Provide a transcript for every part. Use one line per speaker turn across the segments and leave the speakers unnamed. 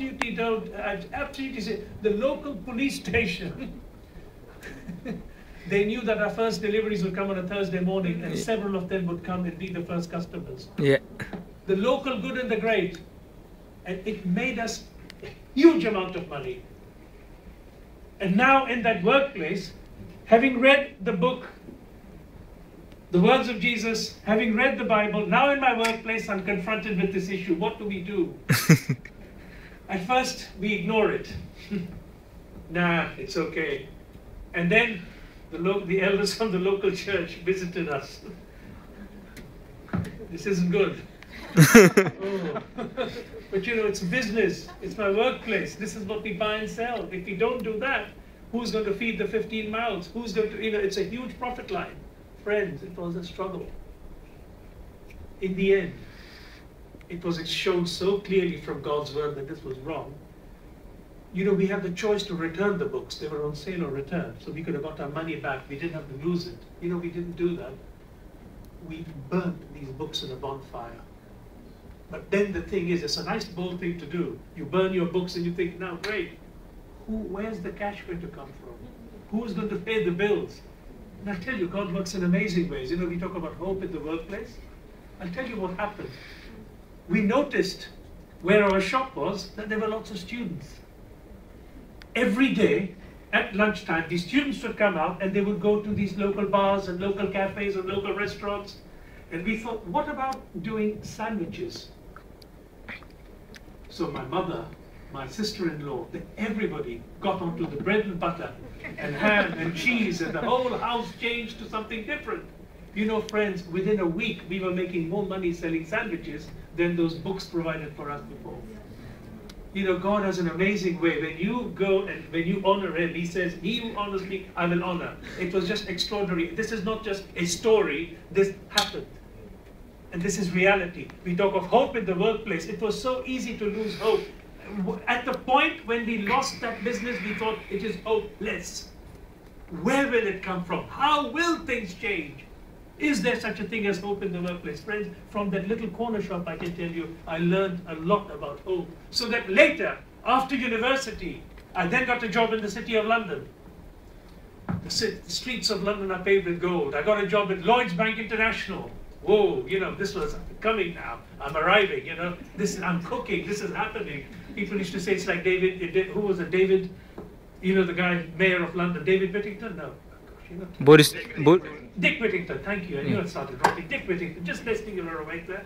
absolutely don't, I absolutely say, the local police station, they knew that our first deliveries would come on a Thursday morning, and several of them would come and be the first customers.
Yeah.
The local good and the great. And it made us a huge amount of money. And now in that workplace, having read the book, the words of Jesus, having read the Bible, now in my workplace I'm confronted with this issue. What do we do? At first we ignore it. Nah, it's okay. And then the elders from the local church visited us. This isn't good. Oh. But you know, it's business. It's my workplace. This is what we buy and sell. If we don't do that, who's going to feed the 15 mouths? Who's going to, you know, it's a huge profit line. Friends, it was a struggle. In the end, it was shown so clearly from God's word that this was wrong. You know, we had the choice to return the books. They were on sale or return. So we could have got our money back. We didn't have to lose it. You know, we didn't do that. We burnt these books in a bonfire. But then the thing is, it's a nice bold thing to do. You burn your books and you think, now great, where's the cash going to come from? Who's going to pay the bills? And I tell you, God works in amazing ways. You know, we talk about hope in the workplace. I'll tell you what happened. We noticed where our shop was that there were lots of students. Every day at lunchtime, these students would come out and they would go to these local bars and local cafes and local restaurants. And we thought, what about doing sandwiches? So my mother, my sister-in-law, everybody got onto the bread and butter and ham and cheese, and the whole house changed to something different. You know, friends, within a week we were making more money selling sandwiches than those books provided for us before. You know, God has an amazing way. When you go and when you honor Him, He says, "He who honors me, I will honor." It was just extraordinary. This is not just a story. This happened. And this is reality. We talk of hope in the workplace. It was so easy to lose hope. At the point when we lost that business, we thought it is hopeless. Where will it come from? How will things change? Is there such a thing as hope in the workplace? Friends, from that little corner shop, I can tell you, I learned a lot about hope. So that later, after university, I then got a job in the City of London. The streets of London are paved with gold. I got a job at Lloyds Bank International. Whoa, you know, this was coming now. I'm arriving, you know. I'm cooking, this is happening. People used to say it's like David, who was it? David, you know, the guy, mayor of London, David Whittington? No. Dick Whittington, thank you. I knew it started writing. Dick Whittington, just listing you were awake there.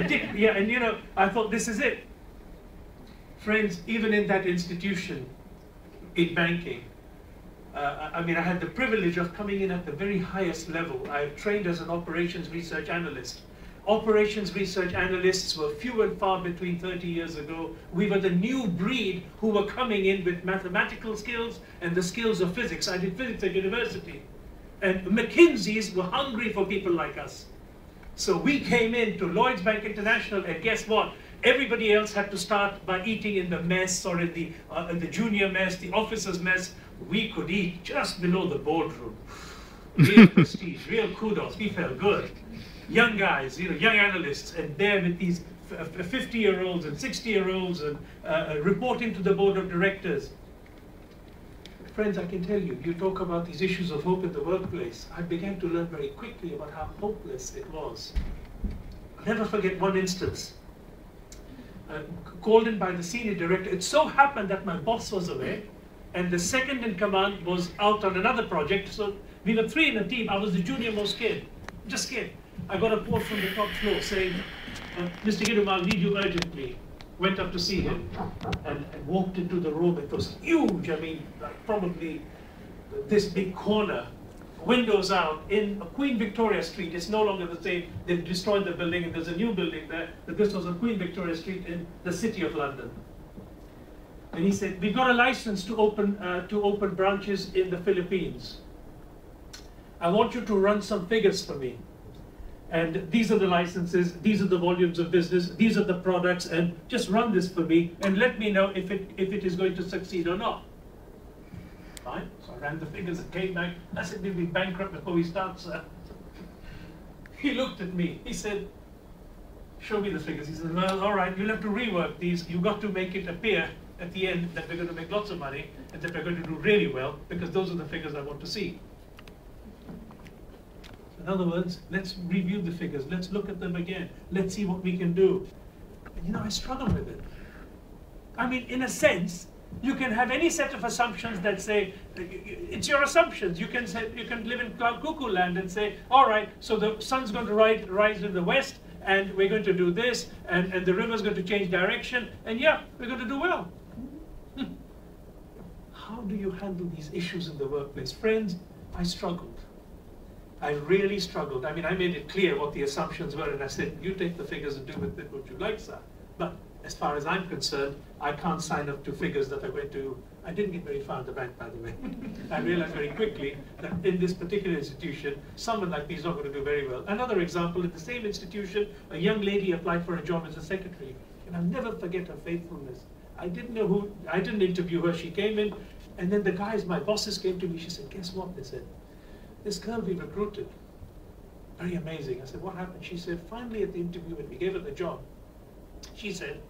Dick, yeah, and you know, I thought this is it. Friends, even in that institution, in banking, I mean, I had the privilege of coming in at the very highest level. I trained as an operations research analyst. Operations research analysts were few and far between 30 years ago. We were the new breed who were coming in with mathematical skills and the skills of physics. I did physics at university. And McKinsey's were hungry for people like us. So we came into Lloyds Bank International, and guess what? Everybody else had to start by eating in the mess or in the junior mess, the officers' mess. We could eat just below the boardroom. Real prestige, real kudos. We felt good. Young guys, you know, young analysts, and there with these 50-year-olds and 60-year-olds and reporting to the board of directors. Friends, I can tell you, you talk about these issues of hope in the workplace. I began to learn very quickly about how hopeless it was. I'll never forget one instance. Called in by the senior director. It so happened that my boss was away, and the second in command was out on another project. So we were three in a team. I was the junior most kid, just kid. I got a call from the top floor saying, "Mr. Gidum, I'll need you urgently." Went up to see him and walked into the room. It was huge. I mean, like probably this big corner, windows out in Queen Victoria Street. It's no longer the same. They've destroyed the building and there's a new building there. But this was on Queen Victoria Street in the City of London. And he said, "We've got a license to open branches in the Philippines. I want you to run some figures for me. And these are the licenses, these are the volumes of business, these are the products, and just run this for me and let me know if it is going to succeed or not." Fine. So I ran the figures and came back. I said, "We'll be bankrupt before we start, sir." He looked at me. He said, show me the figures. He says, well, all right, you'll have to rework these. You've got to make it appear at the end that we're going to make lots of money and that we're going to do really well, because those are the figures I want to see. In other words, let's review the figures. Let's look at them again. Let's see what we can do. And you know, I struggle with it. I mean, in a sense, you can have any set of assumptions that say, it's your assumptions. You can say, you can live in cloud cuckoo land and say, all right, so the sun's going to rise in the west, and we're going to do this, and the river's going to change direction, and yeah, we're going to do well. How do you handle these issues in the workplace? Friends, I struggled. I really struggled. I mean, I made it clear what the assumptions were, and I said, you take the figures and do with it what you like, sir. But as far as I'm concerned, I can't sign up to figures that are going to... I didn't get very far in the bank, by the way. I realized very quickly that in this particular institution, someone like me is not going to do very well. Another example, in the same institution, a young lady applied for a job as a secretary. And I'll never forget her faithfulness. I didn't interview her. She came in, and then the guys, my bosses, came to me. She said, guess what? They said, this girl we recruited, very amazing. I said, what happened? She said, finally at the interview, when we gave her the job, she said,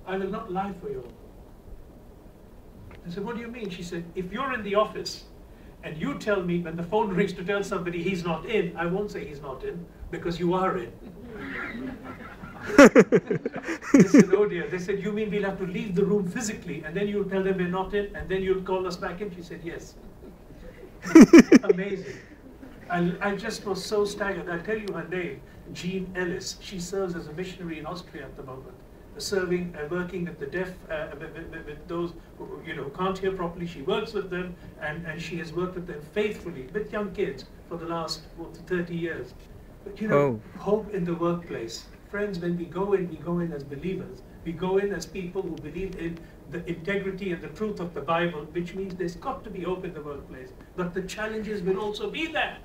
I will not lie for you. I said, what do you mean? She said, if you're in the office and you tell me when the phone rings to tell somebody he's not in, I won't say he's not in, because you are in. They said, oh dear. They said, you mean we'll have to leave the room physically, and then you'll tell them we're not in, and then you'll call us back in? She said, yes. Amazing. I just was so staggered. I'll tell you her name, Jean Ellis. She serves as a missionary in Austria at the moment, working with the deaf, with those who can't hear properly. She works with them, and she has worked with them faithfully, with young kids, for the last 30 years. But hope in the workplace. Friends, when we go in as believers. We go in as people who believe in the integrity and the truth of the Bible, which means there's got to be hope in the workplace. But the challenges will also be there.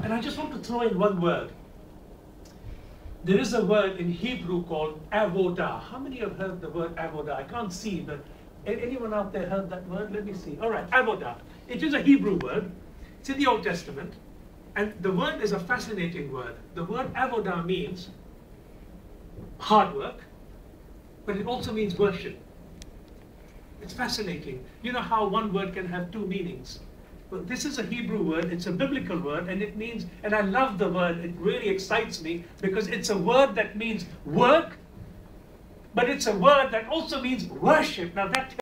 And I just want to throw in one word. There is a word in Hebrew called avodah. How many have heard the word avodah? I can't see, but anyone out there heard that word? Let me see. All right, avodah. It is a Hebrew word. It's in the Old Testament. And the word is a fascinating word. The word avodah means hard work, but it also means worship. It's fascinating. You know how one word can have two meanings? Well, this is a Hebrew word, it's a biblical word, and it means, and I love the word, it really excites me, because it's a word that means work, but it's a word that also means worship. Now that